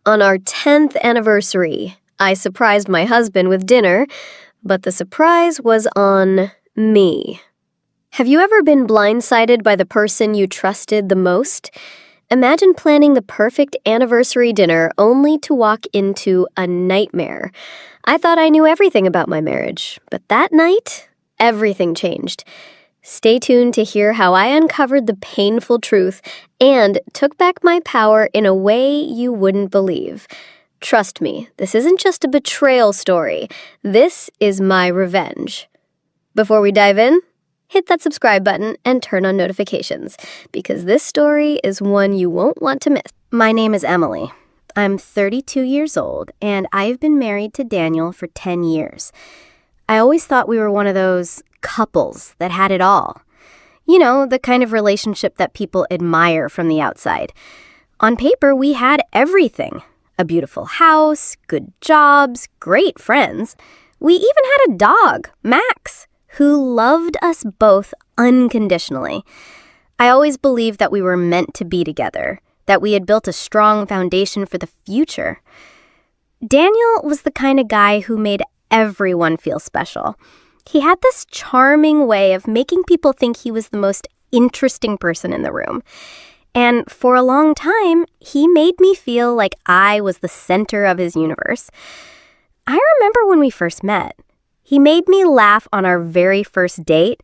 On our 10th anniversary, I surprised my husband with dinner, but the surprise was on me. Have you ever been blindsided by the person you trusted the most? Imagine planning the perfect anniversary dinner only to walk into a nightmare. I thought I knew everything about my marriage, but that night, everything changed. Stay tuned to hear how I uncovered the painful truth and took back my power in a way you wouldn't believe. Trust me, this isn't just a betrayal story. This is my revenge. Before we dive in, hit that subscribe button and turn on notifications, because this story is one you won't want to miss. My name is Emily. I'm 32 years old, and I've been married to Daniel for 10 years. I always thought we were one of those couples that had it all. You know, the kind of relationship that people admire from the outside. On paper, we had everything. A beautiful house, good jobs, great friends. We even had a dog, Max, who loved us both unconditionally. I always believed that we were meant to be together, that we had built a strong foundation for the future. Daniel was the kind of guy who made everyone feel special. He had this charming way of making people think he was the most interesting person in the room. And for a long time, he made me feel like I was the center of his universe. I remember when we first met. He made me laugh on our very first date,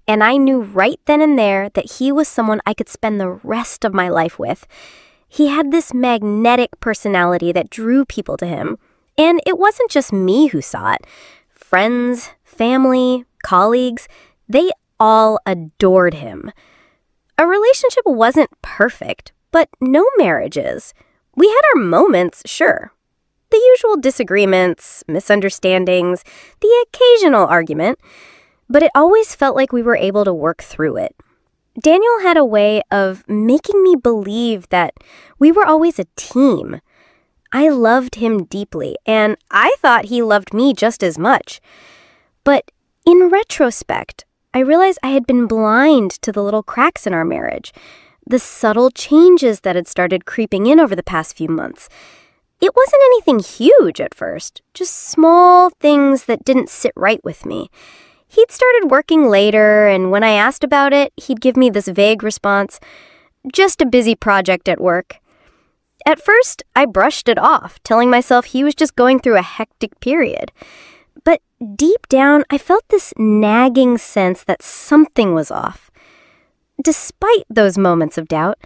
and I knew right then and there that he was someone I could spend the rest of my life with. He had this magnetic personality that drew people to him, and it wasn't just me who saw it. Friends, family, colleagues, they all adored him. A relationship wasn't perfect, but no marriage is. We had our moments, sure. The usual disagreements, misunderstandings, the occasional argument, but it always felt like we were able to work through it. Daniel had a way of making me believe that we were always a team. I loved him deeply, and I thought he loved me just as much. But in retrospect, I realized I had been blind to the little cracks in our marriage, the subtle changes that had started creeping in over the past few months. It wasn't anything huge at first, just small things that didn't sit right with me. He'd started working later, and when I asked about it, he'd give me this vague response, "Just a busy project at work." At first, I brushed it off, telling myself he was just going through a hectic period. But deep down, I felt this nagging sense that something was off. Despite those moments of doubt,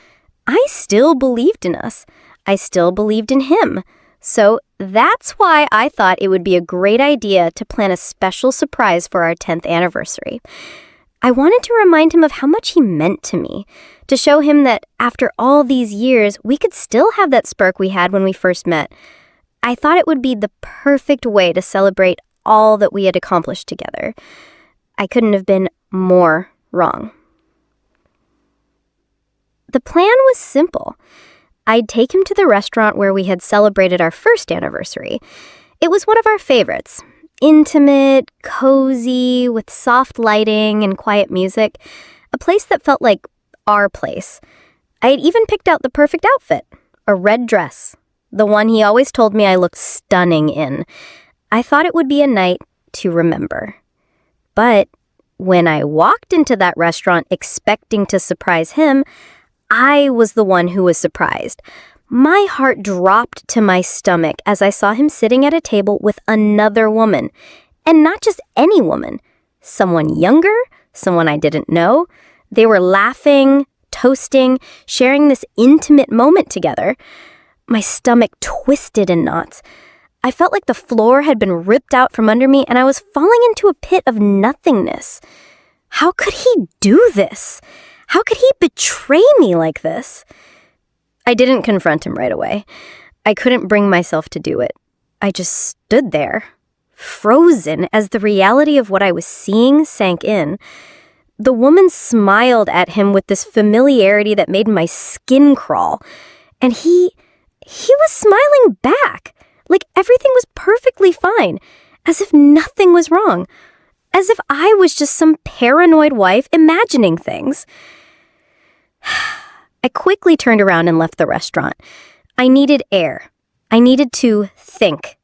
I still believed in us. I still believed in him. So that's why I thought it would be a great idea to plan a special surprise for our 10th anniversary. I wanted to remind him of how much he meant to me, to show him that after all these years, we could still have that spark we had when we first met. I thought it would be the perfect way to celebrate all that we had accomplished together. I couldn't have been more wrong. The plan was simple. I'd take him to the restaurant where we had celebrated our first anniversary. It was one of our favorites. Intimate, cozy, with soft lighting and quiet music. A place that felt like our place. I had even picked out the perfect outfit. A red dress. The one he always told me I looked stunning in. I thought it would be a night to remember. But when I walked into that restaurant expecting to surprise him, I was the one who was surprised. My heart dropped to my stomach as I saw him sitting at a table with another woman. And not just any woman. Someone younger, someone I didn't know. They were laughing, toasting, sharing this intimate moment together. My stomach twisted in knots. I felt like the floor had been ripped out from under me and I was falling into a pit of nothingness. How could he do this? How could he betray me like this? I didn't confront him right away. I couldn't bring myself to do it. I just stood there, frozen as the reality of what I was seeing sank in. The woman smiled at him with this familiarity that made my skin crawl. And he was smiling back. Like everything was perfectly fine, as if nothing was wrong, as if I was just some paranoid wife imagining things. I quickly turned around and left the restaurant. I needed air. I needed to think.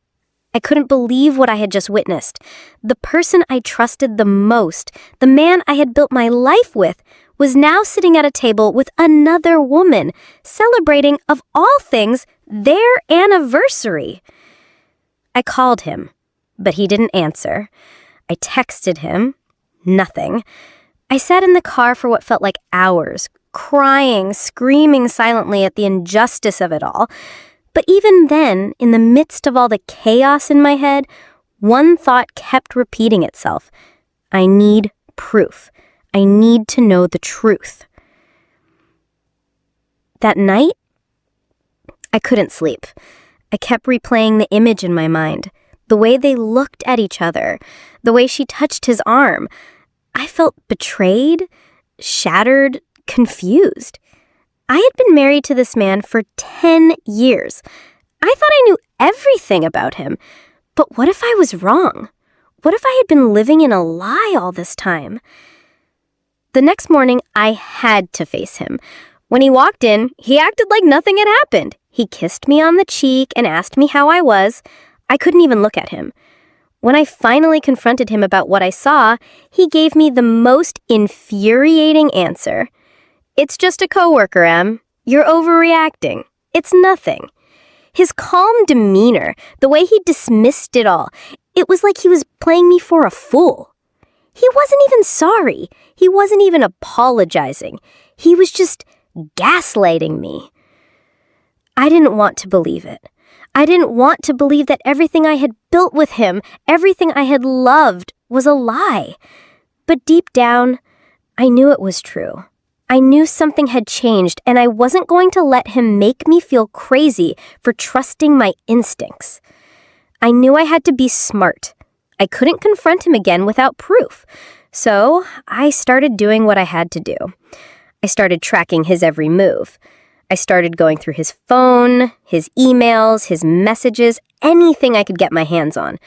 I couldn't believe what I had just witnessed. The person I trusted the most, the man I had built my life with, was now sitting at a table with another woman, celebrating, of all things, their anniversary. I called him, but he didn't answer. I texted him. Nothing. I sat in the car for what felt like hours, crying, screaming silently at the injustice of it all. But even then, in the midst of all the chaos in my head, one thought kept repeating itself. I need proof. I need to know the truth. That night, I couldn't sleep. I kept replaying the image in my mind, the way they looked at each other, the way she touched his arm. I felt betrayed, shattered, confused. I had been married to this man for 10 years. I thought I knew everything about him. But what if I was wrong? What if I had been living in a lie all this time? The next morning, I had to face him. When he walked in, he acted like nothing had happened. He kissed me on the cheek and asked me how I was. I couldn't even look at him. When I finally confronted him about what I saw, he gave me the most infuriating answer. It's just a coworker, Em. You're overreacting. It's nothing. His calm demeanor, the way he dismissed it all, it was like he was playing me for a fool. He wasn't even sorry. He wasn't even apologizing. He was just gaslighting me. I didn't want to believe it. I didn't want to believe that everything I had built with him, everything I had loved, was a lie. But deep down, I knew it was true. I knew something had changed, and I wasn't going to let him make me feel crazy for trusting my instincts. I knew I had to be smart. I couldn't confront him again without proof. So I started doing what I had to do. I started tracking his every move. I started going through his phone, his emails, his messages, anything I could get my hands on.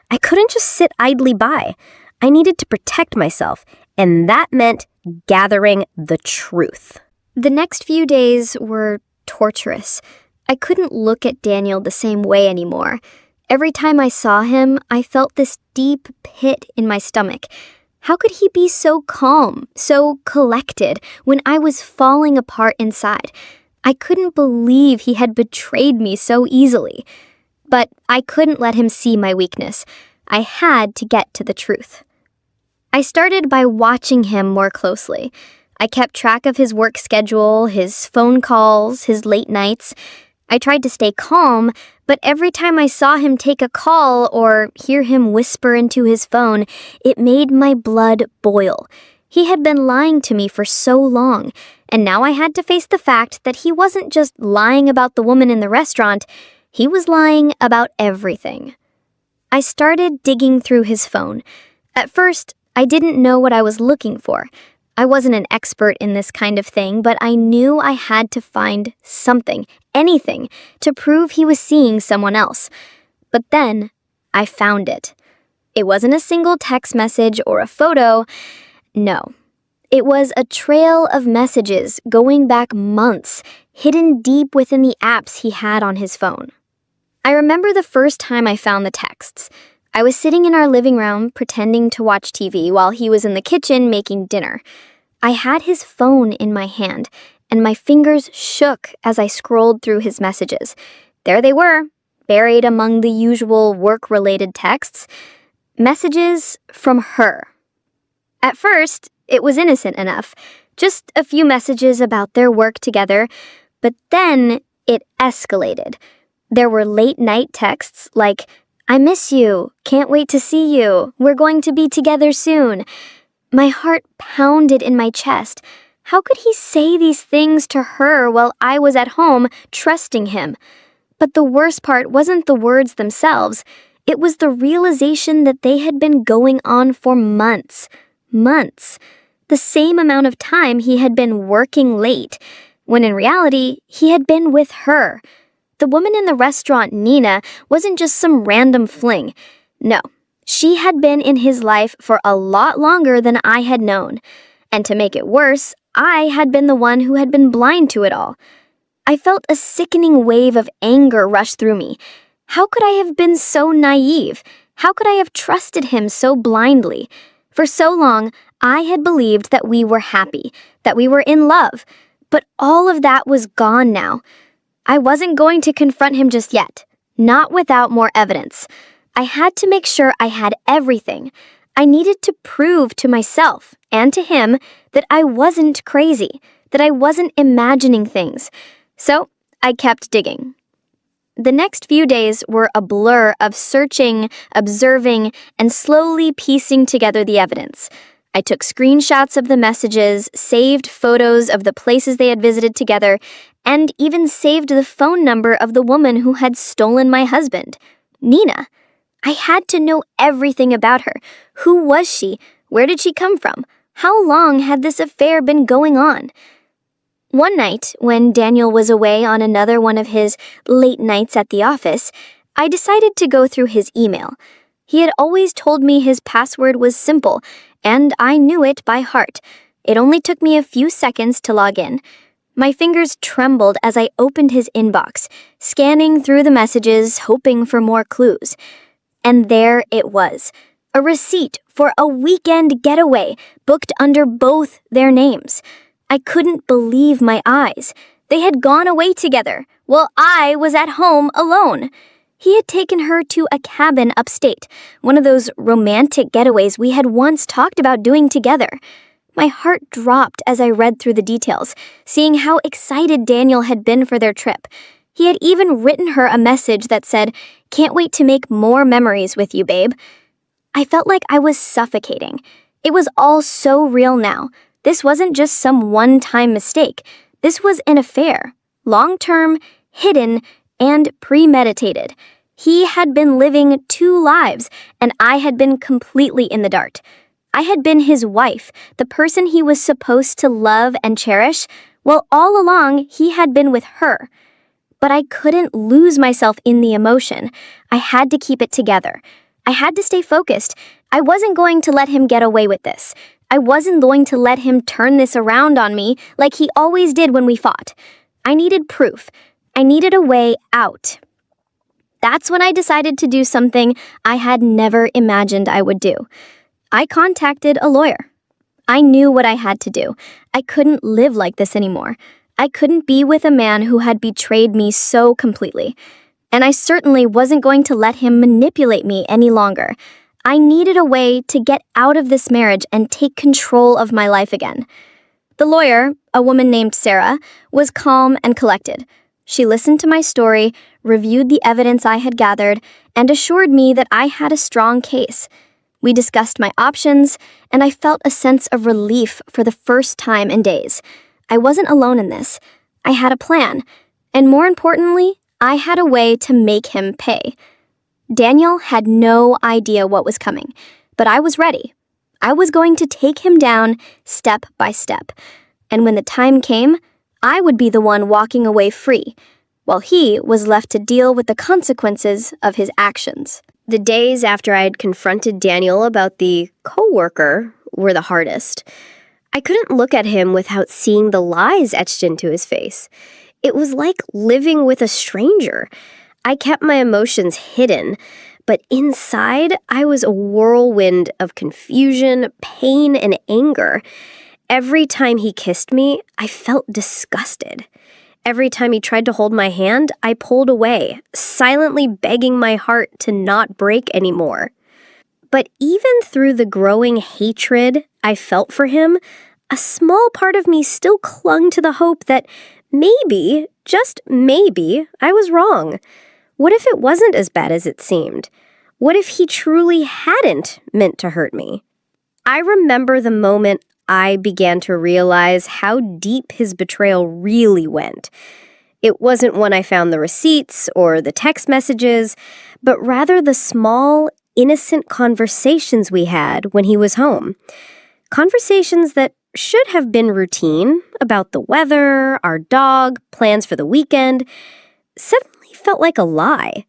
I couldn't just sit idly by. I needed to protect myself, and that meant gathering the truth. The next few days were torturous. I couldn't look at Daniel the same way anymore. Every time I saw him, I felt this deep pit in my stomach. How could he be so calm, so collected, when I was falling apart inside? I couldn't believe he had betrayed me so easily. But I couldn't let him see my weakness. I had to get to the truth. I started by watching him more closely. I kept track of his work schedule, his phone calls, his late nights. I tried to stay calm, but every time I saw him take a call or hear him whisper into his phone, it made my blood boil. He had been lying to me for so long, and now I had to face the fact that he wasn't just lying about the woman in the restaurant, he was lying about everything. I started digging through his phone. At first, I didn't know what I was looking for. I wasn't an expert in this kind of thing, but I knew I had to find something, anything, to prove he was seeing someone else. But then, I found it. It wasn't a single text message or a photo. No. It was a trail of messages going back months, hidden deep within the apps he had on his phone. I remember the first time I found the texts. I was sitting in our living room pretending to watch TV while he was in the kitchen making dinner. I had his phone in my hand, and my fingers shook as I scrolled through his messages. There they were, buried among the usual work-related texts. Messages from her. At first, it was innocent enough, just a few messages about their work together, but then it escalated. There were late-night texts like, I miss you, can't wait to see you, we're going to be together soon. My heart pounded in my chest. How could he say these things to her while I was at home trusting him? But the worst part wasn't the words themselves. It was the realization that they had been going on for months. Months. The same amount of time he had been working late, when in reality, he had been with her. The woman in the restaurant, Nina, wasn't just some random fling. No, she had been in his life for a lot longer than I had known. And to make it worse, I had been the one who had been blind to it all. I felt a sickening wave of anger rush through me. How could I have been so naive? How could I have trusted him so blindly? For so long, I had believed that we were happy, that we were in love, but all of that was gone now. I wasn't going to confront him just yet, not without more evidence. I had to make sure I had everything. I needed to prove to myself and to him that I wasn't crazy, that I wasn't imagining things. So I kept digging. The next few days were a blur of searching, observing, and slowly piecing together the evidence. I took screenshots of the messages, saved photos of the places they had visited together, and even saved the phone number of the woman who had stolen my husband, Nina. I had to know everything about her. Who was she? Where did she come from? How long had this affair been going on? One night, when Daniel was away on another one of his late nights at the office, I decided to go through his email. He had always told me his password was simple, and I knew it by heart. It only took me a few seconds to log in. My fingers trembled as I opened his inbox, scanning through the messages, hoping for more clues. And there it was, a receipt for a weekend getaway booked under both their names. I couldn't believe my eyes. They had gone away together, while I was at home alone. He had taken her to a cabin upstate, one of those romantic getaways we had once talked about doing together. My heart dropped as I read through the details, seeing how excited Daniel had been for their trip. He had even written her a message that said, "Can't wait to make more memories with you, babe." I felt like I was suffocating. It was all so real now. This wasn't just some one-time mistake. This was an affair, long-term, hidden, and premeditated. He had been living two lives, and I had been completely in the dark. I had been his wife, the person he was supposed to love and cherish, while all along he had been with her. But I couldn't lose myself in the emotion. I had to keep it together. I had to stay focused. I wasn't going to let him get away with this. I wasn't going to let him turn this around on me like he always did when we fought. I needed proof. I needed a way out. That's when I decided to do something I had never imagined I would do. I contacted a lawyer. I knew what I had to do. I couldn't live like this anymore. I couldn't be with a man who had betrayed me so completely. And I certainly wasn't going to let him manipulate me any longer. I needed a way to get out of this marriage and take control of my life again. The lawyer, a woman named Sarah, was calm and collected. She listened to my story, reviewed the evidence I had gathered, and assured me that I had a strong case. We discussed my options, and I felt a sense of relief for the first time in days. I wasn't alone in this. I had a plan, and more importantly, I had a way to make him pay. Daniel had no idea what was coming, but I was ready. I was going to take him down step by step, and when the time came, I would be the one walking away free, while he was left to deal with the consequences of his actions. The days after I had confronted Daniel about the coworker were the hardest. I couldn't look at him without seeing the lies etched into his face. It was like living with a stranger. I kept my emotions hidden, but inside I was a whirlwind of confusion, pain, and anger. Every time he kissed me, I felt disgusted. Every time he tried to hold my hand, I pulled away, silently begging my heart to not break anymore. But even through the growing hatred I felt for him, a small part of me still clung to the hope that maybe, just maybe, I was wrong. What if it wasn't as bad as it seemed? What if he truly hadn't meant to hurt me? I remember the moment I began to realize how deep his betrayal really went. It wasn't when I found the receipts or the text messages, but rather the small, innocent conversations we had when he was home. Conversations that should have been routine about the weather, our dog, plans for the weekend, suddenly felt like a lie,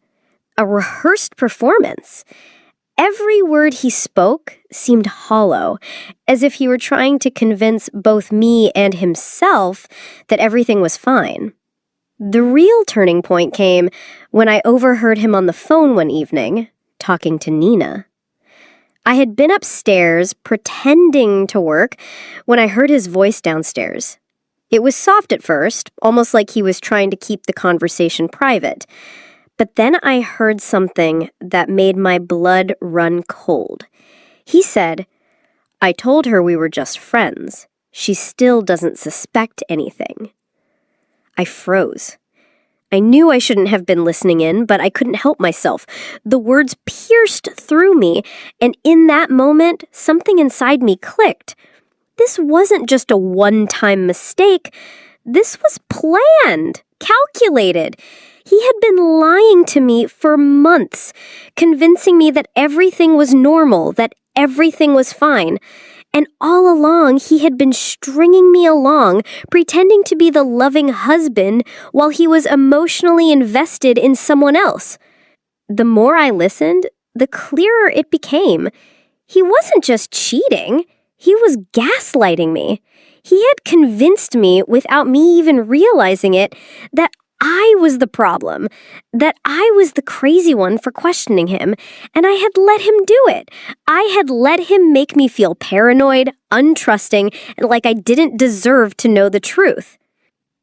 a rehearsed performance. Every word he spoke seemed hollow, as if he were trying to convince both me and himself that everything was fine. The real turning point came when I overheard him on the phone one evening, talking to Nina. I had been upstairs pretending to work when I heard his voice downstairs. It was soft at first, almost like he was trying to keep the conversation private. But then I heard something that made my blood run cold. He said, "I told her we were just friends. She still doesn't suspect anything." I froze. I knew I shouldn't have been listening in, but I couldn't help myself. The words pierced through me, and in that moment, something inside me clicked. This wasn't just a one-time mistake. This was planned, calculated. He had been lying to me for months, convincing me that everything was normal, that everything was fine. And all along, he had been stringing me along, pretending to be the loving husband while he was emotionally invested in someone else. The more I listened, the clearer it became. He wasn't just cheating. He was gaslighting me. He had convinced me, without me even realizing it, that I was the problem, that I was the crazy one for questioning him, and I had let him do it. I had let him make me feel paranoid, untrusting, and like I didn't deserve to know the truth.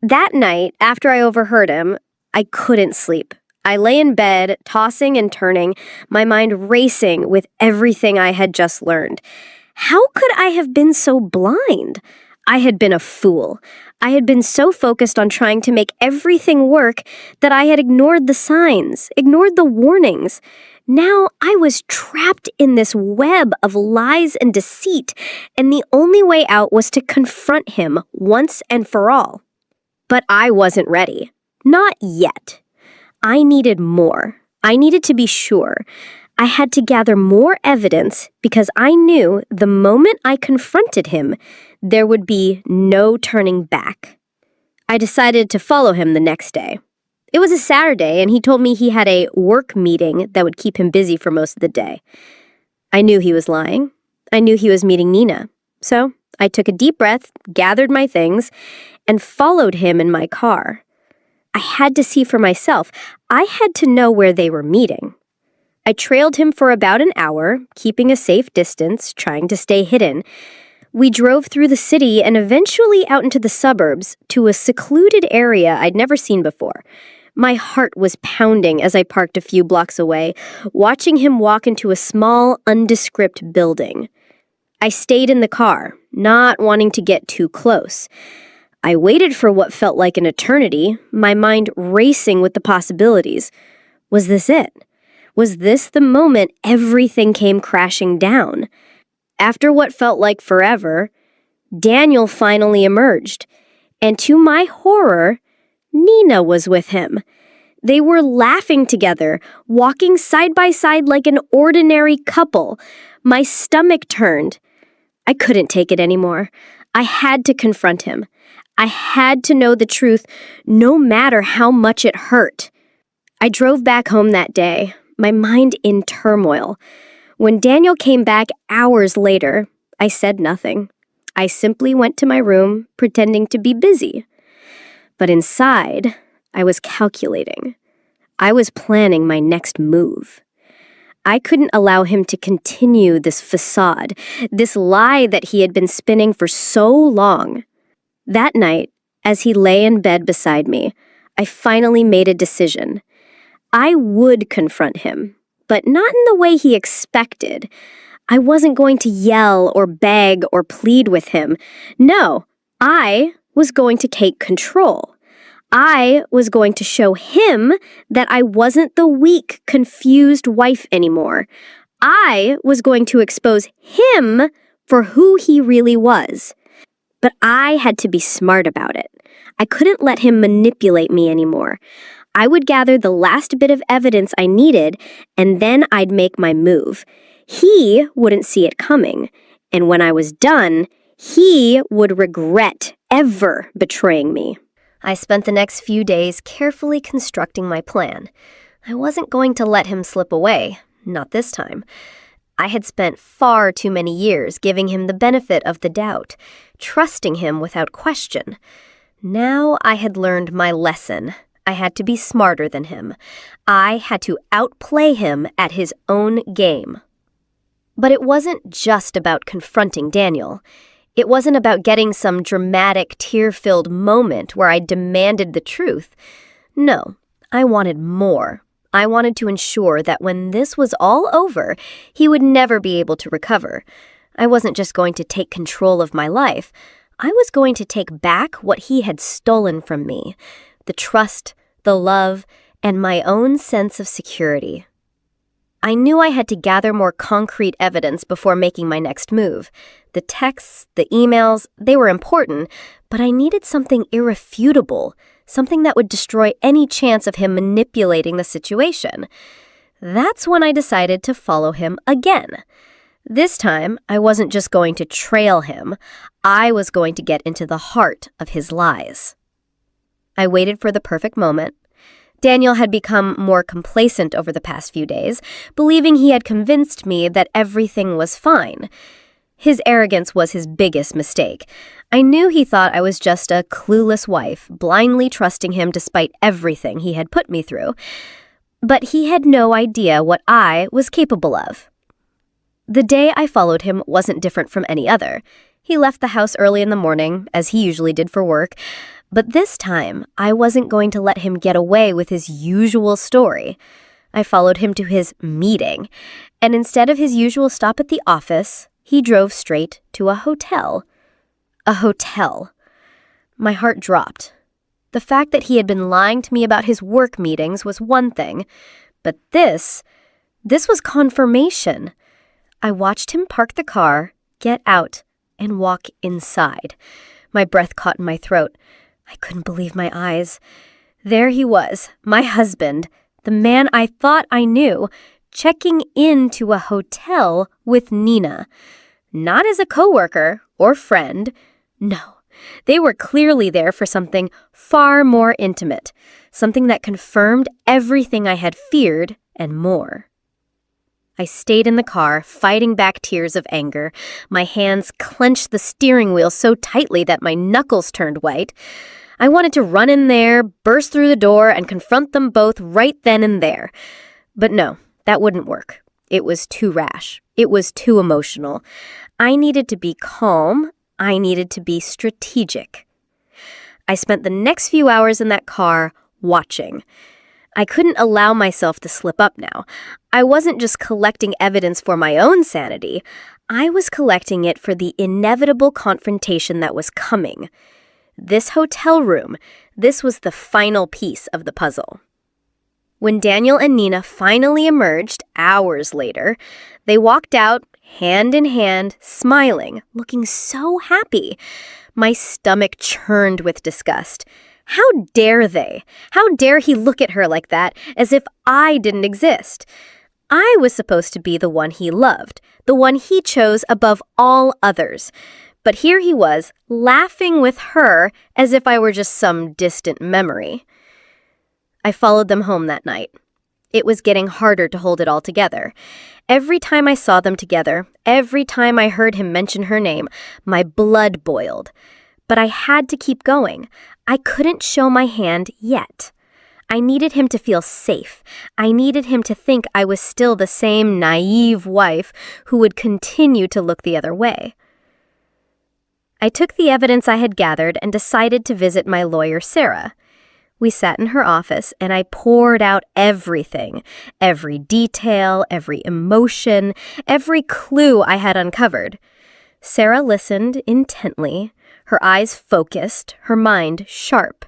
That night, after I overheard him, I couldn't sleep. I lay in bed, tossing and turning, my mind racing with everything I had just learned. How could I have been so blind? I had been a fool. I had been so focused on trying to make everything work that I had ignored the signs, ignored the warnings. Now I was trapped in this web of lies and deceit, and the only way out was to confront him once and for all. But I wasn't ready. Not yet. I needed more. I needed to be sure. I had to gather more evidence because I knew the moment I confronted him, there would be no turning back. I decided to follow him the next day. It was a Saturday, and he told me he had a work meeting that would keep him busy for most of the day. I knew he was lying. I knew he was meeting Nina. So I took a deep breath, gathered my things, and followed him in my car. I had to see for myself. I had to know where they were meeting. I trailed him for about an hour, keeping a safe distance, trying to stay hidden. We drove through the city and eventually out into the suburbs to a secluded area I'd never seen before. My heart was pounding as I parked a few blocks away, watching him walk into a small, undescript building. I stayed in the car, not wanting to get too close. I waited for what felt like an eternity, my mind racing with the possibilities. Was this it? Was this the moment everything came crashing down? After what felt like forever, Daniel finally emerged, and to my horror, Nina was with him. They were laughing together, walking side by side like an ordinary couple. My stomach turned. I couldn't take it anymore. I had to confront him. I had to know the truth, no matter how much it hurt. I drove back home that day, my mind in turmoil. When Daniel came back hours later, I said nothing. I simply went to my room, pretending to be busy. But inside, I was calculating. I was planning my next move. I couldn't allow him to continue this facade, this lie that he had been spinning for so long. That night, as he lay in bed beside me, I finally made a decision. I would confront him, but not in the way he expected. I wasn't going to yell or beg or plead with him. No, I was going to take control. I was going to show him that I wasn't the weak, confused wife anymore. I was going to expose him for who he really was. But I had to be smart about it. I couldn't let him manipulate me anymore. I would gather the last bit of evidence I needed, and then I'd make my move. He wouldn't see it coming, and when I was done, he would regret ever betraying me. I spent the next few days carefully constructing my plan. I wasn't going to let him slip away, not this time. I had spent far too many years giving him the benefit of the doubt, trusting him without question. Now I had learned my lesson. I had to be smarter than him. I had to outplay him at his own game. But it wasn't just about confronting Daniel. It wasn't about getting some dramatic, tear-filled moment where I demanded the truth. No, I wanted more. I wanted to ensure that when this was all over, he would never be able to recover. I wasn't just going to take control of my life. I was going to take back what he had stolen from me: the trust, the love, and my own sense of security. I knew I had to gather more concrete evidence before making my next move. The texts, the emails, they were important, but I needed something irrefutable, something that would destroy any chance of him manipulating the situation. That's when I decided to follow him again. This time, I wasn't just going to trail him. I was going to get into the heart of his lies. I waited for the perfect moment. Daniel had become more complacent over the past few days, believing he had convinced me that everything was fine. His arrogance was his biggest mistake. I knew he thought I was just a clueless wife, blindly trusting him despite everything he had put me through. But he had no idea what I was capable of. The day I followed him wasn't different from any other. He left the house early in the morning, as he usually did for work. But this time, I wasn't going to let him get away with his usual story. I followed him to his meeting, and instead of his usual stop at the office, he drove straight to a hotel. A hotel. My heart dropped. The fact that he had been lying to me about his work meetings was one thing, but this was confirmation. I watched him park the car, get out, and walk inside. My breath caught in my throat. I couldn't believe my eyes. There he was, my husband, the man I thought I knew, checking into a hotel with Nina. Not as a coworker or friend. No, they were clearly there for something far more intimate, something that confirmed everything I had feared and more. I stayed in the car, fighting back tears of anger. My hands clenched the steering wheel so tightly that my knuckles turned white. I wanted to run in there, burst through the door, and confront them both right then and there. But no, that wouldn't work. It was too rash. It was too emotional. I needed to be calm. I needed to be strategic. I spent the next few hours in that car watching. I couldn't allow myself to slip up now. I wasn't just collecting evidence for my own sanity. I was collecting it for the inevitable confrontation that was coming. This hotel room, this was the final piece of the puzzle. When Daniel and Nina finally emerged hours later, they walked out hand in hand, smiling, looking so happy. My stomach churned with disgust. How dare they? How dare he look at her like that, as if I didn't exist? I was supposed to be the one he loved, the one he chose above all others. But here he was, laughing with her as if I were just some distant memory. I followed them home that night. It was getting harder to hold it all together. Every time I saw them together, every time I heard him mention her name, my blood boiled. But I had to keep going. I couldn't show my hand yet. I needed him to feel safe. I needed him to think I was still the same naive wife who would continue to look the other way. I took the evidence I had gathered and decided to visit my lawyer, Sarah. We sat in her office and I poured out everything, every detail, every emotion, every clue I had uncovered. Sarah listened intently, her eyes focused, her mind sharp.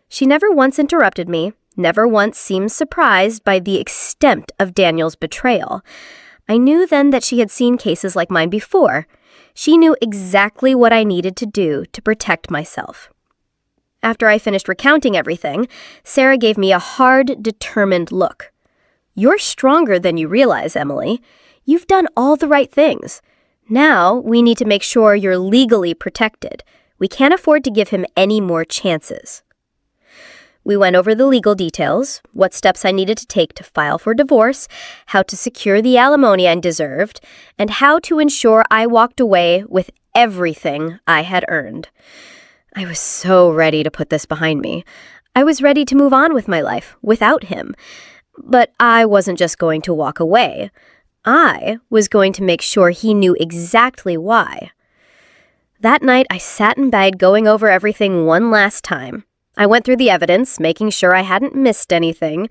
She never once interrupted me, never once seemed surprised by the extent of Daniel's betrayal. I knew then that she had seen cases like mine before. She knew exactly what I needed to do to protect myself. After I finished recounting everything, Sarah gave me a hard, determined look. "You're stronger than you realize, Emily. You've done all the right things. Now we need to make sure you're legally protected. We can't afford to give him any more chances." We went over the legal details, what steps I needed to take to file for divorce, how to secure the alimony I deserved, and how to ensure I walked away with everything I had earned. I was so ready to put this behind me. I was ready to move on with my life without him. But I wasn't just going to walk away. I was going to make sure he knew exactly why. That night, I sat in bed going over everything one last time. I went through the evidence, making sure I hadn't missed anything.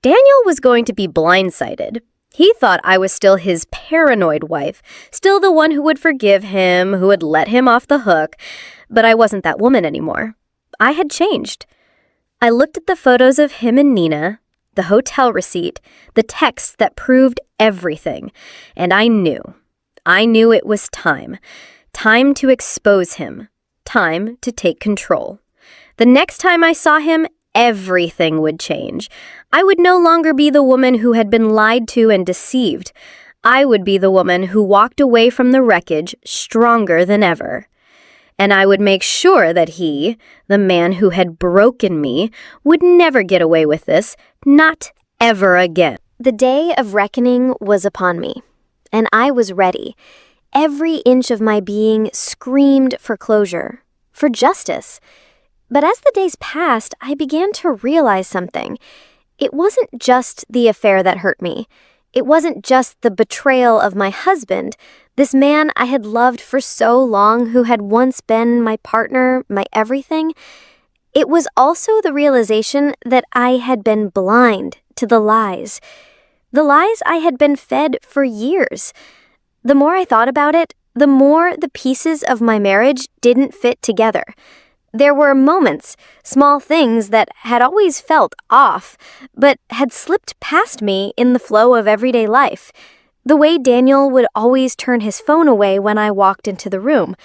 Daniel was going to be blindsided. He thought I was still his paranoid wife, still the one who would forgive him, who would let him off the hook. But I wasn't that woman anymore. I had changed. I looked at the photos of him and Nina, the hotel receipt, the texts that proved everything, and I knew it was time. Time to expose him. Time to take control. The next time I saw him, everything would change. I would no longer be the woman who had been lied to and deceived. I would be the woman who walked away from the wreckage stronger than ever. And I would make sure that he, the man who had broken me, would never get away with this, not ever again. The day of reckoning was upon me, and I was ready. Every inch of my being screamed for closure, for justice. But as the days passed, I began to realize something. It wasn't just the affair that hurt me. It wasn't just the betrayal of my husband, this man I had loved for so long, who had once been my partner, my everything. It was also the realization that I had been blind to the lies I had been fed for years. The more I thought about it, the more the pieces of my marriage didn't fit together. There were moments, small things that had always felt off, but had slipped past me in the flow of everyday life. The way Daniel would always turn his phone away when I walked into the room.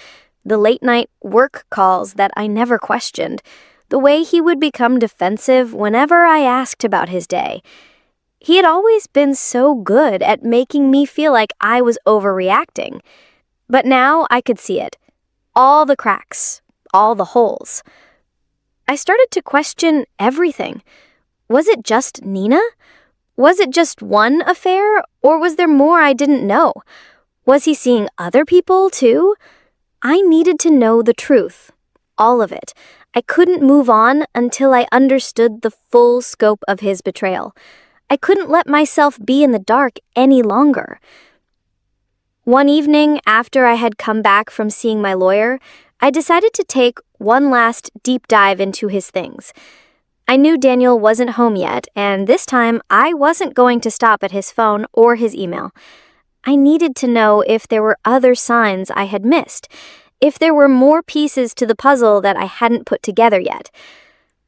The late-night work calls that I never questioned. The way he would become defensive whenever I asked about his day. He had always been so good at making me feel like I was overreacting. But now I could see it. All the cracks. All the holes. I started to question everything. Was it just Nina? Was it just one affair, or was there more I didn't know? Was he seeing other people too? I needed to know the truth. All of it. I couldn't move on until I understood the full scope of his betrayal. I couldn't let myself be in the dark any longer. One evening, after I had come back from seeing my lawyer, I decided to take one last deep dive into his things. I knew Daniel wasn't home yet, and this time I wasn't going to stop at his phone or his email. I needed to know if there were other signs I had missed, if there were more pieces to the puzzle that I hadn't put together yet.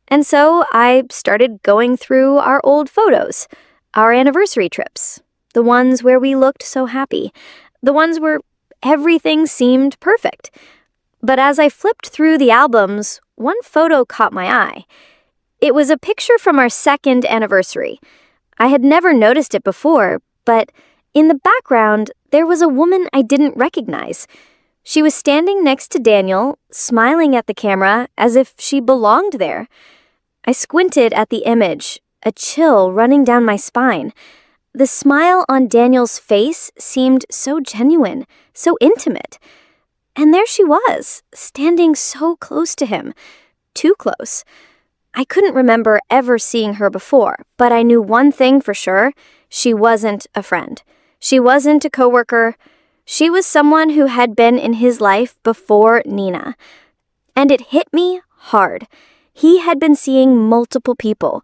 And so I started going through our old photos, our anniversary trips, the ones where we looked so happy, the ones where everything seemed perfect. But as I flipped through the albums, one photo caught my eye. It was a picture from our second anniversary. I had never noticed it before, but in the background, there was a woman I didn't recognize. She was standing next to Daniel, smiling at the camera as if she belonged there. I squinted at the image, a chill running down my spine. The smile on Daniel's face seemed so genuine, so intimate. And there she was, standing so close to him. Too close. I couldn't remember ever seeing her before, but I knew one thing for sure. She wasn't a friend. She wasn't a coworker. She was someone who had been in his life before Nina. And it hit me hard. He had been seeing multiple people.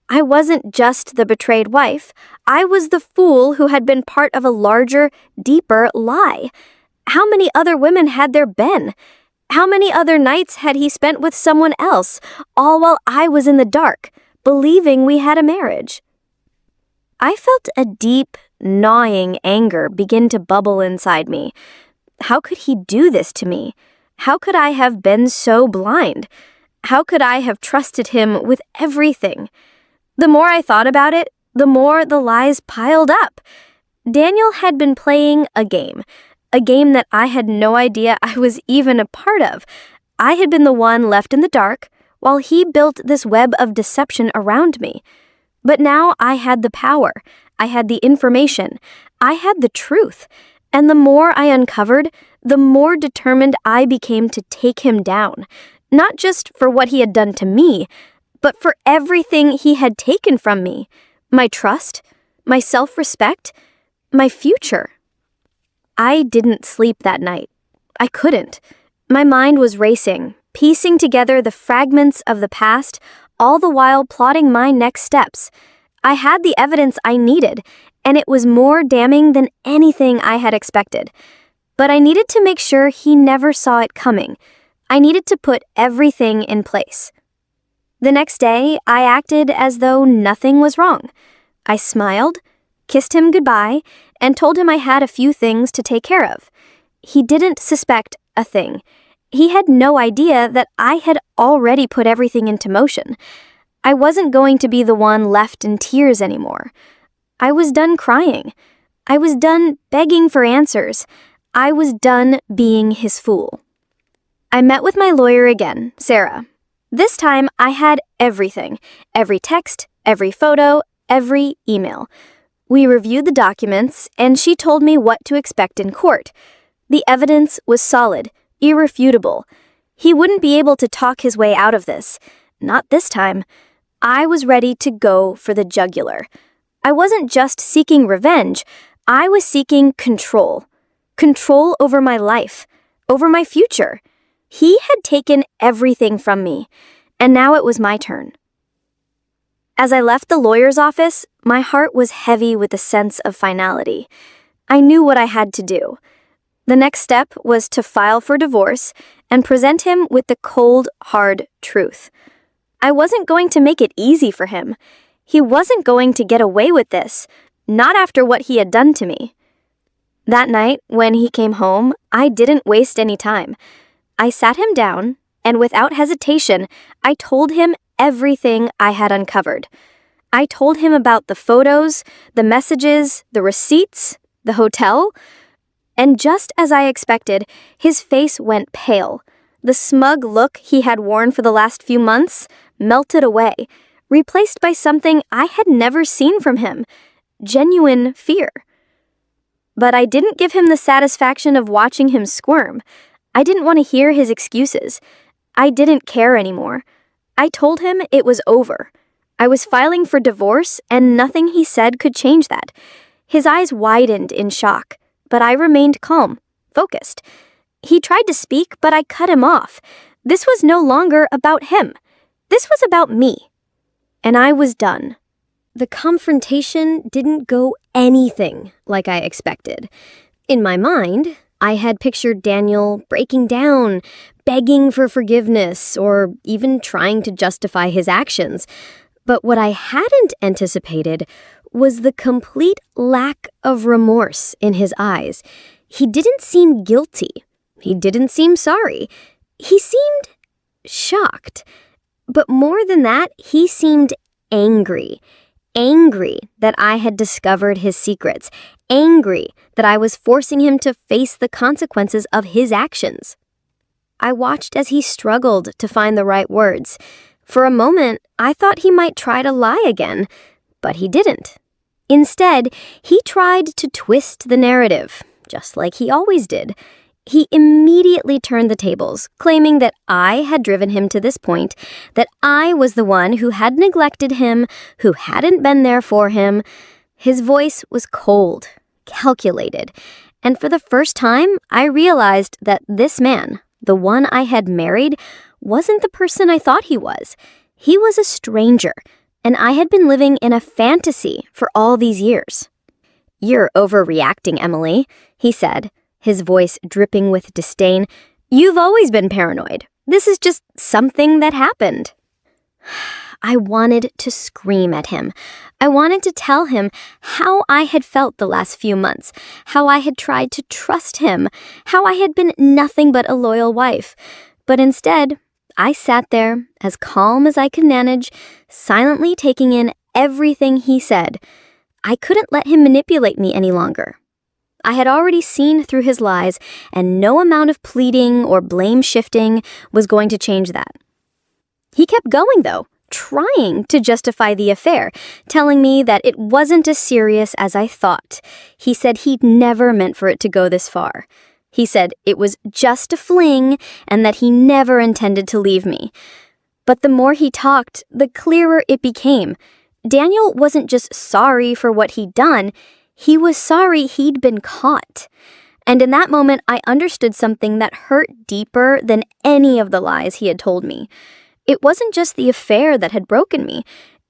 I wasn't just the betrayed wife. I was the fool who had been part of a larger, deeper lie. How many other women had there been? How many other nights had he spent with someone else, all while I was in the dark, believing we had a marriage? I felt a deep, gnawing anger begin to bubble inside me. How could he do this to me? How could I have been so blind? How could I have trusted him with everything? The more I thought about it, the more the lies piled up. Daniel had been playing a game that I had no idea I was even a part of. I had been the one left in the dark, while he built this web of deception around me. But now I had the power, I had the information, I had the truth, and the more I uncovered, the more determined I became to take him down, Not just for what he had done to me, but for everything he had taken from me. My trust, my self-respect, my future. I didn't sleep that night. I couldn't. My mind was racing, piecing together the fragments of the past, all the while plotting my next steps. I had the evidence I needed, and it was more damning than anything I had expected. But I needed to make sure he never saw it coming. I needed to put everything in place. The next day, I acted as though nothing was wrong. I smiled, kissed him goodbye, and told him I had a few things to take care of. He didn't suspect a thing. He had no idea that I had already put everything into motion. I wasn't going to be the one left in tears anymore. I was done crying. I was done begging for answers. I was done being his fool. I met with my lawyer again, Sarah. This time, I had everything. Every text, every photo, every email. We reviewed the documents, and she told me what to expect in court. The evidence was solid, irrefutable. He wouldn't be able to talk his way out of this. Not this time. I was ready to go for the jugular. I wasn't just seeking revenge. I was seeking control. Control over my life, over my future. He had taken everything from me, and now it was my turn. As I left the lawyer's office, my heart was heavy with a sense of finality. I knew what I had to do. The next step was to file for divorce and present him with the cold, hard truth. I wasn't going to make it easy for him. He wasn't going to get away with this, not after what he had done to me. That night, when he came home, I didn't waste any time. I sat him down, and without hesitation, I told him everything I had uncovered. I told him about the photos, the messages, the receipts, the hotel, and just as I expected, his face went pale. The smug look he had worn for the last few months melted away, replaced by something I had never seen from him, genuine fear. But I didn't give him the satisfaction of watching him squirm. I didn't want to hear his excuses. I didn't care anymore. I told him it was over. I was filing for divorce, and nothing he said could change that. His eyes widened in shock, but I remained calm, focused. He tried to speak, but I cut him off. This was no longer about him. This was about me. And I was done. The confrontation didn't go anything like I expected. In my mind, I had pictured Daniel breaking down, begging for forgiveness, or even trying to justify his actions. But what I hadn't anticipated was the complete lack of remorse in his eyes. He didn't seem guilty. He didn't seem sorry. He seemed shocked. But more than that, he seemed angry. Angry that I had discovered his secrets. Angry that I was forcing him to face the consequences of his actions. I watched as he struggled to find the right words. For a moment, I thought he might try to lie again, but he didn't. Instead, he tried to twist the narrative, just like he always did. He immediately turned the tables, claiming that I had driven him to this point, that I was the one who had neglected him, who hadn't been there for him. His voice was cold, calculated, and for the first time, I realized that this man, the one I had married, wasn't the person I thought he was. He was a stranger, and I had been living in a fantasy for all these years. "You're overreacting, Emily," he said, his voice dripping with disdain. "You've always been paranoid. This is just something that happened." I wanted to scream at him. I wanted to tell him how I had felt the last few months, how I had tried to trust him, how I had been nothing but a loyal wife. But instead, I sat there, as calm as I could manage, silently taking in everything he said. I couldn't let him manipulate me any longer. I had already seen through his lies, and no amount of pleading or blame shifting was going to change that. He kept going, though, trying to justify the affair, telling me that it wasn't as serious as I thought. He said he'd never meant for it to go this far. He said it was just a fling and that he never intended to leave me. But the more he talked, the clearer it became. Daniel wasn't just sorry for what he'd done, he was sorry he'd been caught. And in that moment, I understood something that hurt deeper than any of the lies he had told me. It wasn't just the affair that had broken me.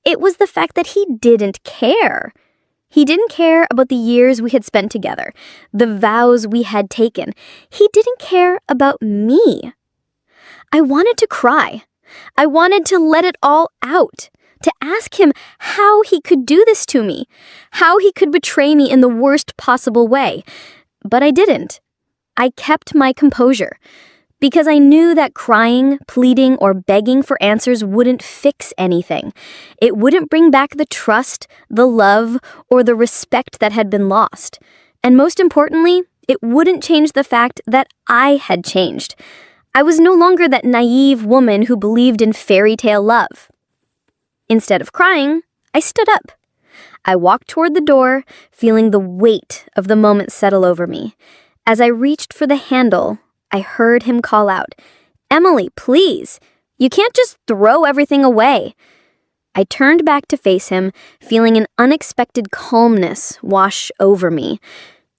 It was the fact that he didn't care. He didn't care about the years we had spent together, the vows we had taken. He didn't care about me. I wanted to cry. I wanted to let it all out, to ask him how he could do this to me, how he could betray me in the worst possible way. But I didn't. I kept my composure, because I knew that crying, pleading, or begging for answers wouldn't fix anything. It wouldn't bring back the trust, the love, or the respect that had been lost. And most importantly, it wouldn't change the fact that I had changed. I was no longer that naive woman who believed in fairy tale love. Instead of crying, I stood up. I walked toward the door, feeling the weight of the moment settle over me. As I reached for the handle, I heard him call out, "Emily, please. You can't just throw everything away." I turned back to face him, feeling an unexpected calmness wash over me.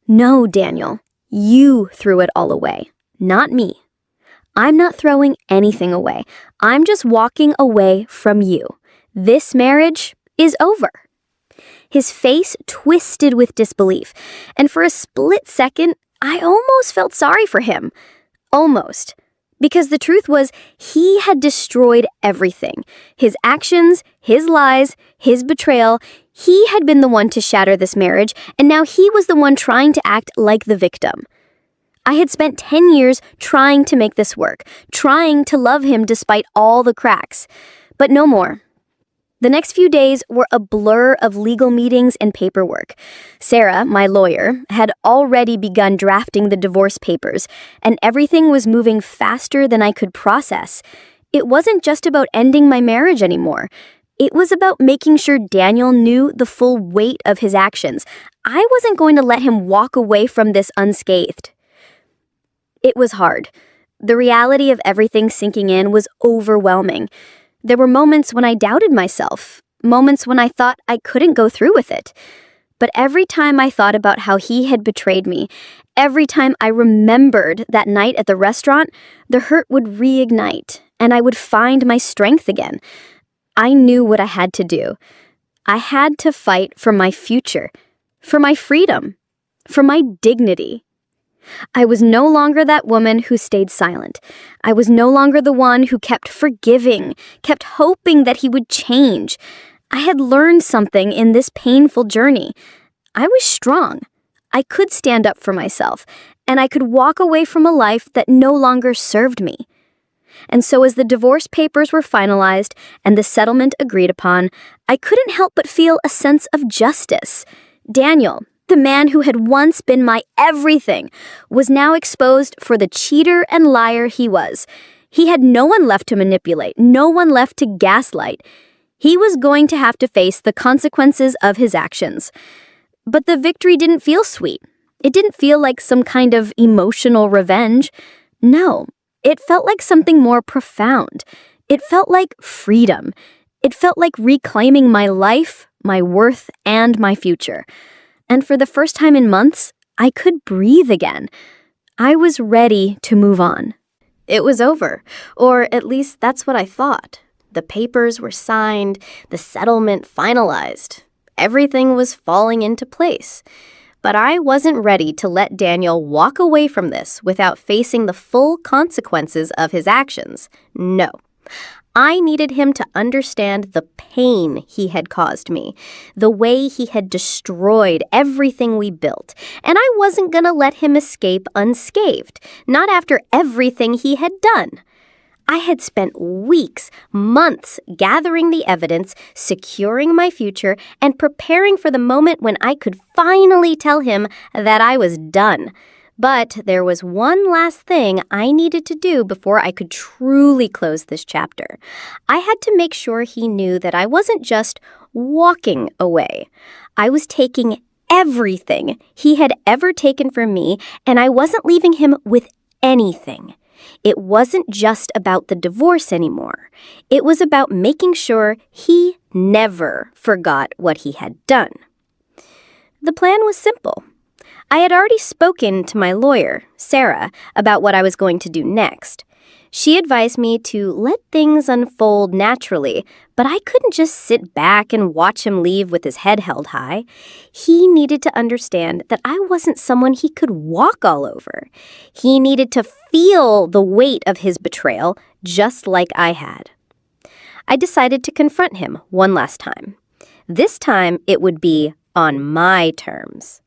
"No, Daniel, you threw it all away, not me. I'm not throwing anything away. I'm just walking away from you. This marriage is over." His face twisted with disbelief, and for a split second, I almost felt sorry for him. Almost. Because the truth was, he had destroyed everything. His actions, his lies, his betrayal. He had been the one to shatter this marriage, and now he was the one trying to act like the victim. I had spent 10 years trying to make this work, trying to love him despite all the cracks. But no more. The next few days were a blur of legal meetings and paperwork. Sarah, my lawyer, had already begun drafting the divorce papers, and everything was moving faster than I could process. It wasn't just about ending my marriage anymore. It was about making sure Daniel knew the full weight of his actions. I wasn't going to let him walk away from this unscathed. It was hard. The reality of everything sinking in was overwhelming. There were moments when I doubted myself, moments when I thought I couldn't go through with it. But every time I thought about how he had betrayed me, every time I remembered that night at the restaurant, the hurt would reignite, and I would find my strength again. I knew what I had to do. I had to fight for my future, for my freedom, for my dignity. I was no longer that woman who stayed silent. I was no longer the one who kept forgiving, kept hoping that he would change. I had learned something in this painful journey. I was strong. I could stand up for myself, and I could walk away from a life that no longer served me. And so as the divorce papers were finalized and the settlement agreed upon, I couldn't help but feel a sense of justice. Daniel, the man who had once been my everything, was now exposed for the cheater and liar he was. He had no one left to manipulate, no one left to gaslight. He was going to have to face the consequences of his actions. But the victory didn't feel sweet. It didn't feel like some kind of emotional revenge. No, it felt like something more profound. It felt like freedom. It felt like reclaiming my life, my worth, and my future. And for the first time in months, I could breathe again. I was ready to move on. It was over, or at least that's what I thought. The papers were signed, the settlement finalized. Everything was falling into place. But I wasn't ready to let Daniel walk away from this without facing the full consequences of his actions. No. I needed him to understand the pain he had caused me, the way he had destroyed everything we built, and I wasn't going to let him escape unscathed, not after everything he had done. I had spent weeks, months gathering the evidence, securing my future, and preparing for the moment when I could finally tell him that I was done. But there was one last thing I needed to do before I could truly close this chapter. I had to make sure he knew that I wasn't just walking away. I was taking everything he had ever taken from me, and I wasn't leaving him with anything. It wasn't just about the divorce anymore. It was about making sure he never forgot what he had done. The plan was simple. I had already spoken to my lawyer, Sarah, about what I was going to do next. She advised me to let things unfold naturally, but I couldn't just sit back and watch him leave with his head held high. He needed to understand that I wasn't someone he could walk all over. He needed to feel the weight of his betrayal, just like I had. I decided to confront him one last time. This time, it would be on my terms.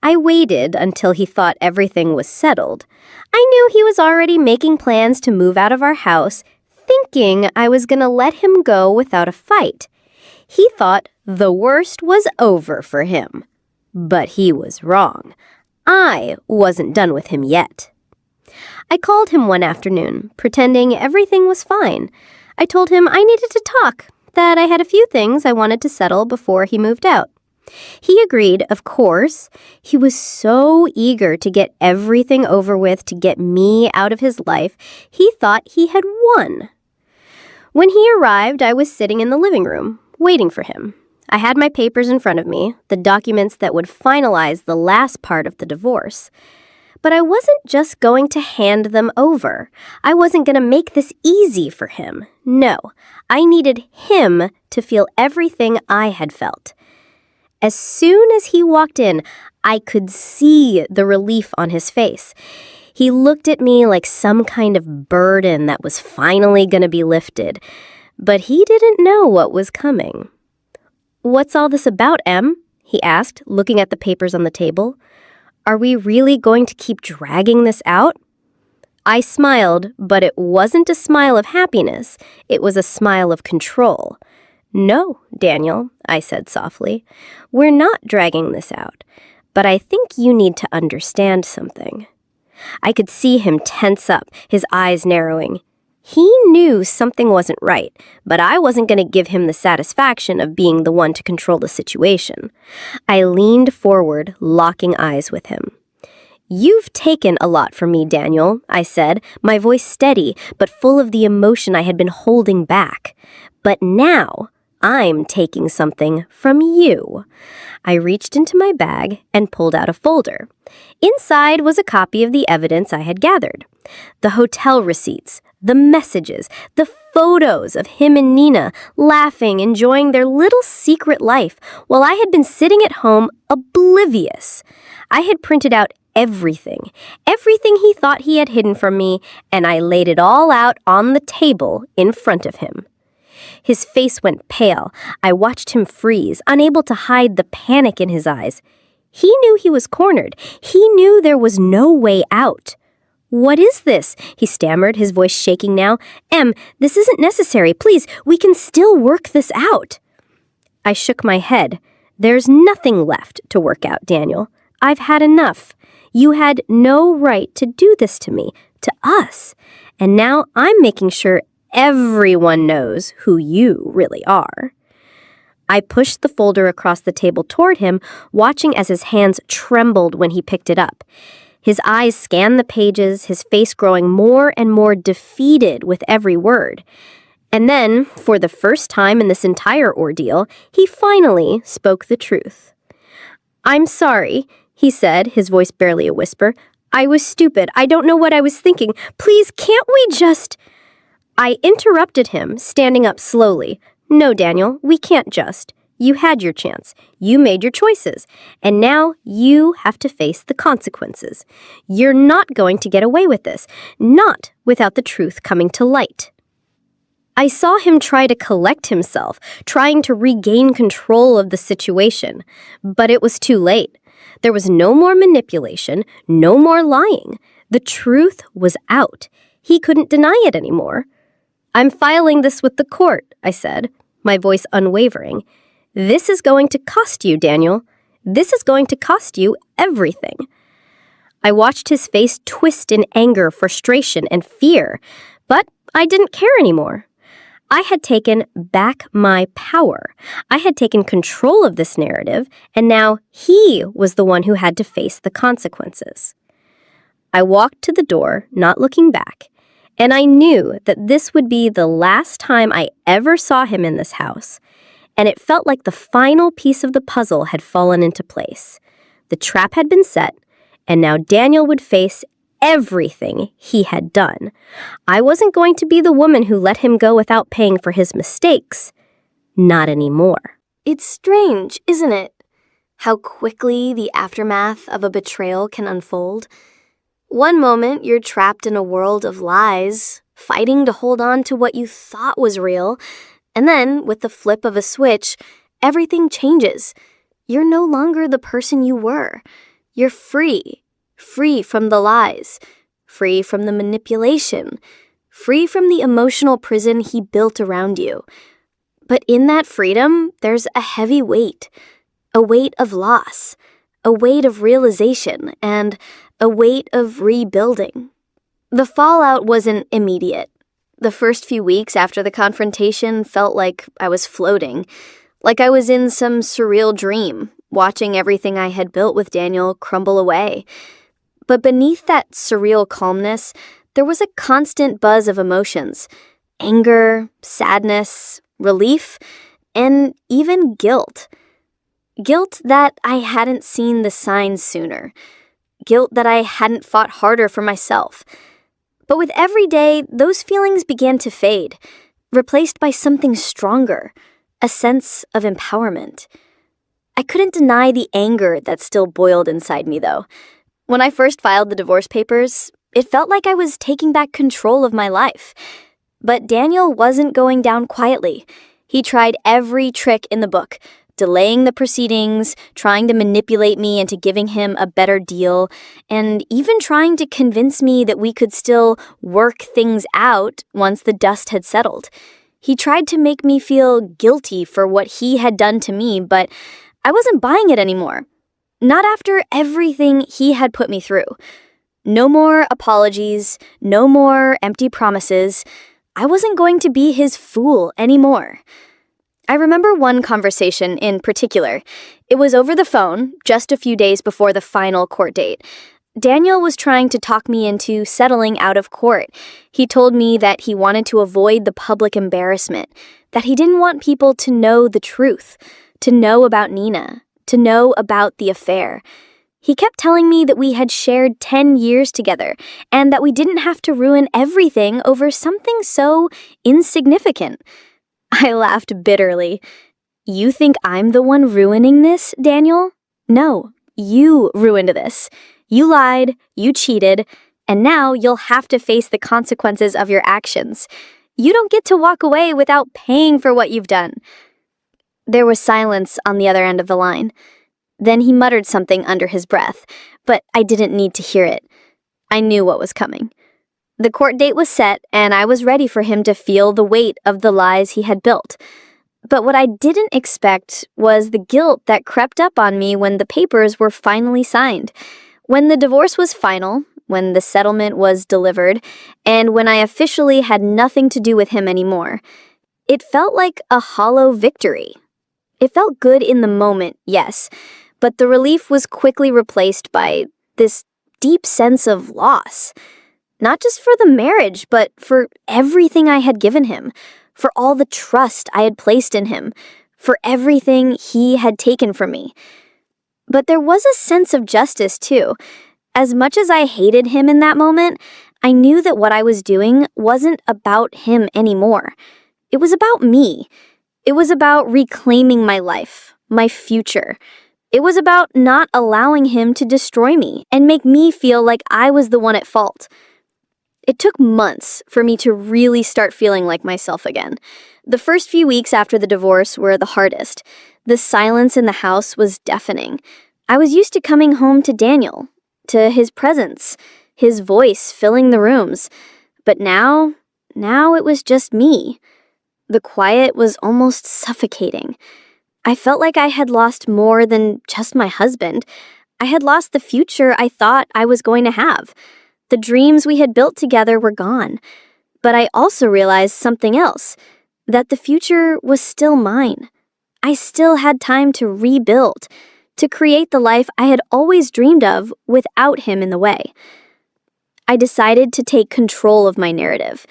I waited until he thought everything was settled. I knew he was already making plans to move out of our house, thinking I was going to let him go without a fight. He thought the worst was over for him. But he was wrong. I wasn't done with him yet. I called him one afternoon, pretending everything was fine. I told him I needed to talk, that I had a few things I wanted to settle before he moved out. He agreed, of course. He was so eager to get everything over with to get me out of his life, he thought he had won. When he arrived, I was sitting in the living room, waiting for him. I had my papers in front of me, the documents that would finalize the last part of the divorce. But I wasn't just going to hand them over. I wasn't going to make this easy for him. No, I needed him to feel everything I had felt. As soon as he walked in, I could see the relief on his face. He looked at me like some kind of burden that was finally going to be lifted. But he didn't know what was coming. "What's all this about, Em?" he asked, looking at the papers on the table. "Are we really going to keep dragging this out?" I smiled, but it wasn't a smile of happiness. It was a smile of control. "No, Daniel," I said softly. "We're not dragging this out, but I think you need to understand something." I could see him tense up, his eyes narrowing. He knew something wasn't right, but I wasn't going to give him the satisfaction of being the one to control the situation. I leaned forward, locking eyes with him. "You've taken a lot from me, Daniel," I said, my voice steady but full of the emotion I had been holding back. "But now I'm taking something from you." I reached into my bag and pulled out a folder. Inside was a copy of the evidence I had gathered. The hotel receipts, the messages, the photos of him and Nina laughing, enjoying their little secret life, while I had been sitting at home oblivious. I had printed out everything he thought he had hidden from me, and I laid it all out on the table in front of him. His face went pale. I watched him freeze, unable to hide the panic in his eyes. He knew he was cornered. He knew there was no way out. "What is this?" he stammered, his voice shaking now. "Em, this isn't necessary. Please, we can still work this out." I shook my head. "There's nothing left to work out, Daniel. I've had enough. You had no right to do this to me, to us. And now I'm making sure everyone knows who you really are." I pushed the folder across the table toward him, watching as his hands trembled when he picked it up. His eyes scanned the pages, his face growing more and more defeated with every word. And then, for the first time in this entire ordeal, he finally spoke the truth. "I'm sorry," he said, his voice barely a whisper. "I was stupid. I don't know what I was thinking. Please, can't we just—" I interrupted him, standing up slowly. "No, Daniel, we can't just. You had your chance. You made your choices. And now you have to face the consequences. You're not going to get away with this. Not without the truth coming to light." I saw him try to collect himself, trying to regain control of the situation. But it was too late. There was no more manipulation, no more lying. The truth was out. He couldn't deny it anymore. "I'm filing this with the court," I said, my voice unwavering. "This is going to cost you, Daniel. This is going to cost you everything." I watched his face twist in anger, frustration, and fear, but I didn't care anymore. I had taken back my power. I had taken control of this narrative, and now he was the one who had to face the consequences. I walked to the door, not looking back, and I knew that this would be the last time I ever saw him in this house, and it felt like the final piece of the puzzle had fallen into place. The trap had been set, and now Daniel would face everything he had done. I wasn't going to be the woman who let him go without paying for his mistakes. Not anymore. It's strange, isn't it? How quickly the aftermath of a betrayal can unfold. One moment you're trapped in a world of lies, fighting to hold on to what you thought was real, and then, with the flip of a switch, everything changes. You're no longer the person you were. You're free from the lies, free from the manipulation, free from the emotional prison he built around you. But in that freedom, there's a heavy weight, a weight of loss, a weight of realization, and a weight of rebuilding. The fallout wasn't immediate. The first few weeks after the confrontation felt like I was floating, like I was in some surreal dream, watching everything I had built with Daniel crumble away. But beneath that surreal calmness, there was a constant buzz of emotions: anger, sadness, relief, and even guilt. Guilt that I hadn't seen the signs sooner. Guilt that I hadn't fought harder for myself. But with every day, those feelings began to fade, replaced by something stronger, a sense of empowerment. I couldn't deny the anger that still boiled inside me, though. When I first filed the divorce papers, it felt like I was taking back control of my life. But Daniel wasn't going down quietly. He tried every trick in the book, delaying the proceedings, trying to manipulate me into giving him a better deal, and even trying to convince me that we could still work things out once the dust had settled. He tried to make me feel guilty for what he had done to me, but I wasn't buying it anymore. Not after everything he had put me through. No more apologies, no more empty promises. I wasn't going to be his fool anymore. I remember one conversation in particular. It was over the phone, just a few days before the final court date. Daniel was trying to talk me into settling out of court. He told me that he wanted to avoid the public embarrassment, that he didn't want people to know the truth, to know about Nina, to know about the affair. He kept telling me that we had shared 10 years together and that we didn't have to ruin everything over something so insignificant. I laughed bitterly. You think I'm the one ruining this, Daniel? No, you ruined this. You lied, you cheated, and now you'll have to face the consequences of your actions. You don't get to walk away without paying for what you've done. There was silence on the other end of the line. Then he muttered something under his breath, but I didn't need to hear it. I knew what was coming. The court date was set, and I was ready for him to feel the weight of the lies he had built. But what I didn't expect was the guilt that crept up on me when the papers were finally signed. When the divorce was final, when the settlement was delivered, and when I officially had nothing to do with him anymore, it felt like a hollow victory. It felt good in the moment, yes, but the relief was quickly replaced by this deep sense of loss. Not just for the marriage, but for everything I had given him, for all the trust I had placed in him, for everything he had taken from me. But there was a sense of justice, too. As much as I hated him in that moment, I knew that what I was doing wasn't about him anymore. It was about me. It was about reclaiming my life, my future. It was about not allowing him to destroy me and make me feel like I was the one at fault. It took months for me to really start feeling like myself again. The first few weeks after the divorce were the hardest. The silence in the house was deafening. I was used to coming home to Daniel, to his presence, his voice filling the rooms. But now it was just me. The quiet was almost suffocating. I felt like I had lost more than just my husband. I had lost the future I thought I was going to have. The dreams we had built together were gone. But I also realized something else. that the future was still mine. I still had time to rebuild, to create the life I had always dreamed of without him in the way. I decided to take control of my narrative.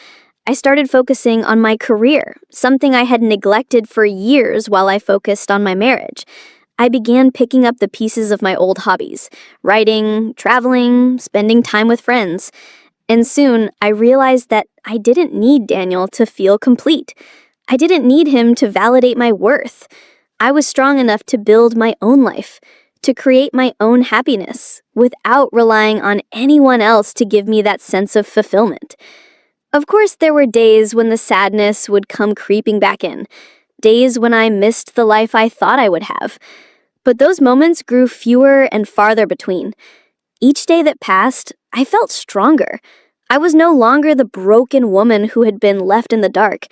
I started focusing on my career, something I had neglected for years while I focused on my marriage. I began picking up the pieces of my old hobbies, writing, traveling, spending time with friends. And soon, I realized that I didn't need Daniel to feel complete. I didn't need him to validate my worth. I was strong enough to build my own life, to create my own happiness, without relying on anyone else to give me that sense of fulfillment. Of course, there were days when the sadness would come creeping back in, days when I missed the life I thought I would have. But those moments grew fewer and farther between. Each day that passed, I felt stronger. I was no longer the broken woman who had been left in the dark.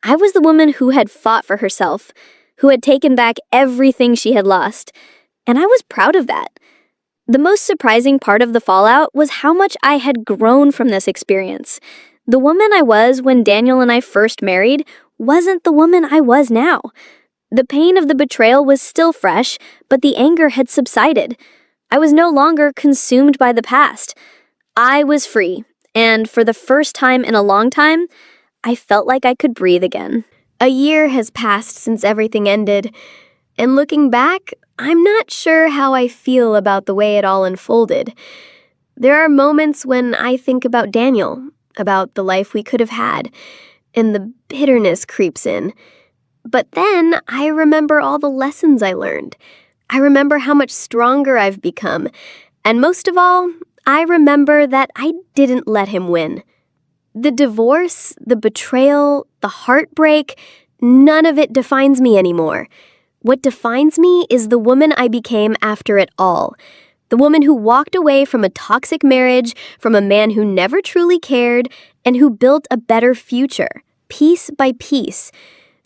I was the woman who had fought for herself, who had taken back everything she had lost. And I was proud of that. The most surprising part of the fallout was how much I had grown from this experience. The woman I was when Daniel and I first married wasn't the woman I was now. The pain of the betrayal was still fresh, but the anger had subsided. I was no longer consumed by the past. I was free, and for the first time in a long time, I felt like I could breathe again. A year has passed since everything ended, and looking back, I'm not sure how I feel about the way it all unfolded. There are moments when I think about Daniel, about the life we could have had, and the bitterness creeps in. But then I remember all the lessons I learned. I remember how much stronger I've become. And most of all, I remember that I didn't let him win. The divorce, the betrayal, the heartbreak, none of it defines me anymore. What defines me is the woman I became after it all. The woman who walked away from a toxic marriage, from a man who never truly cared, and who built a better future, piece by piece.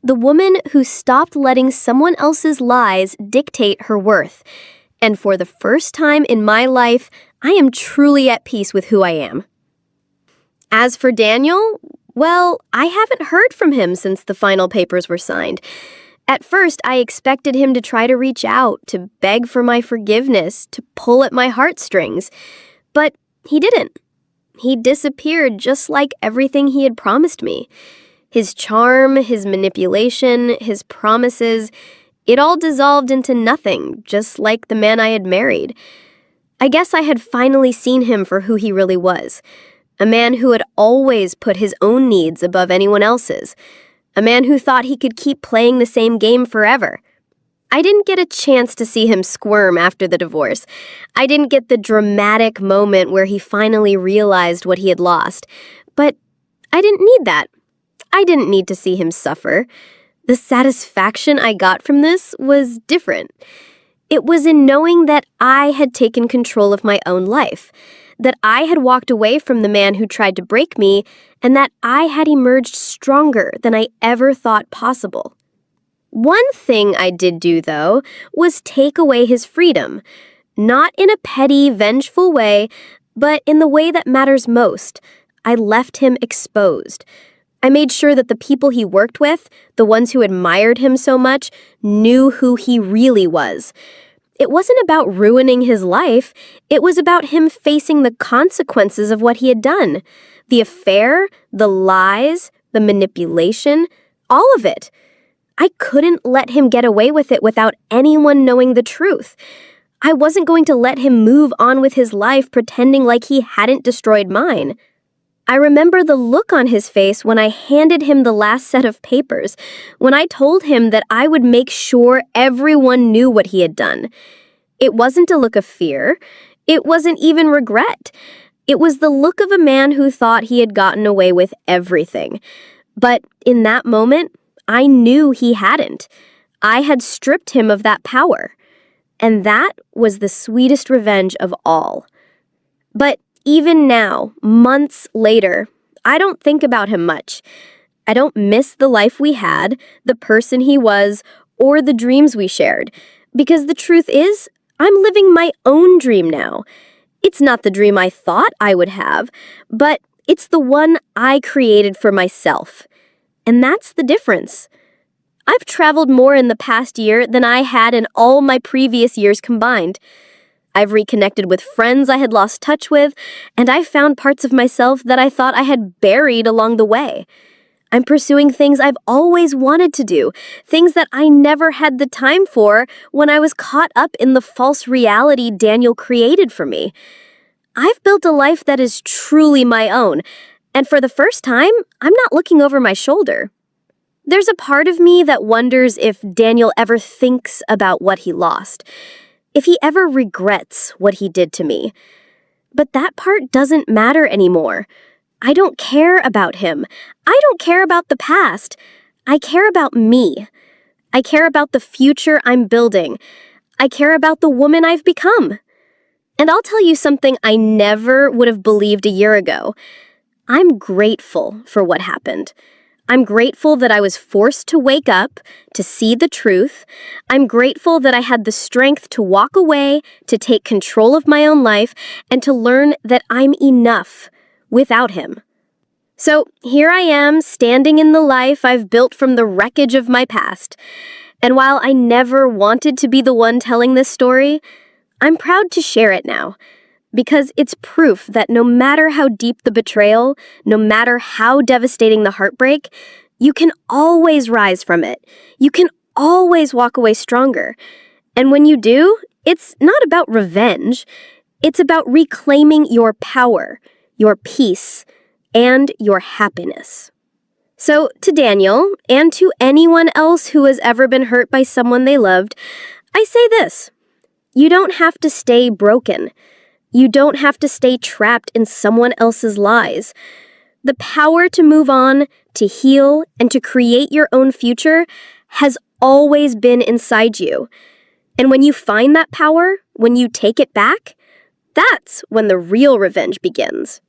The woman who stopped letting someone else's lies dictate her worth. And for the first time in my life, I am truly at peace with who I am. As for Daniel, well, I haven't heard from him since the final papers were signed. At first, I expected him to try to reach out, to beg for my forgiveness, to pull at my heartstrings. But he didn't. He disappeared just like everything he had promised me. His charm, his manipulation, his promises, it all dissolved into nothing, just like the man I had married. I guess I had finally seen him for who he really was. A man who had always put his own needs above anyone else's. A man who thought he could keep playing the same game forever. I didn't get a chance to see him squirm after the divorce. I didn't get the dramatic moment where he finally realized what he had lost. But I didn't need that. I didn't need to see him suffer. The satisfaction I got from this was different. It was in knowing that I had taken control of my own life, that I had walked away from the man who tried to break me, and that I had emerged stronger than I ever thought possible. One thing I did do, though, was take away his freedom. Not in a petty, vengeful way, but in the way that matters most. I left him exposed. I made sure that the people he worked with, the ones who admired him so much, knew who he really was. It wasn't about ruining his life. It was about him facing the consequences of what he had done. The affair, the lies, the manipulation, all of it. I couldn't let him get away with it without anyone knowing the truth. I wasn't going to let him move on with his life pretending like he hadn't destroyed mine. I remember the look on his face when I handed him the last set of papers, when I told him that I would make sure everyone knew what he had done. It wasn't a look of fear. It wasn't even regret. It was the look of a man who thought he had gotten away with everything. But in that moment, I knew he hadn't. I had stripped him of that power. And that was the sweetest revenge of all. But even now, months later, I don't think about him much. I don't miss the life we had, the person he was, or the dreams we shared. Because the truth is, I'm living my own dream now. It's not the dream I thought I would have, but it's the one I created for myself. And that's the difference. I've traveled more in the past year than I had in all my previous years combined. I've reconnected with friends I had lost touch with, and I've found parts of myself that I thought I had buried along the way. I'm pursuing things I've always wanted to do, things that I never had the time for when I was caught up in the false reality Daniel created for me. I've built a life that is truly my own, and for the first time, I'm not looking over my shoulder. There's a part of me that wonders if Daniel ever thinks about what he lost, if he ever regrets what he did to me. But that part doesn't matter anymore. I don't care about him. I don't care about the past. I care about me. I care about the future I'm building. I care about the woman I've become. And I'll tell you something I never would have believed a year ago. I'm grateful for what happened. I'm grateful that I was forced to wake up, to see the truth. I'm grateful that I had the strength to walk away, to take control of my own life, and to learn that I'm enough without him. So here I am, standing in the life I've built from the wreckage of my past. And while I never wanted to be the one telling this story, I'm proud to share it now. Because it's proof that no matter how deep the betrayal, no matter how devastating the heartbreak, you can always rise from it. You can always walk away stronger. And when you do, it's not about revenge. It's about reclaiming your power, your peace, and your happiness. So to Daniel, and to anyone else who has ever been hurt by someone they loved, I say this: you don't have to stay broken. You don't have to stay trapped in someone else's lies. The power to move on, to heal, and to create your own future has always been inside you. And when you find that power, when you take it back, that's when the real revenge begins.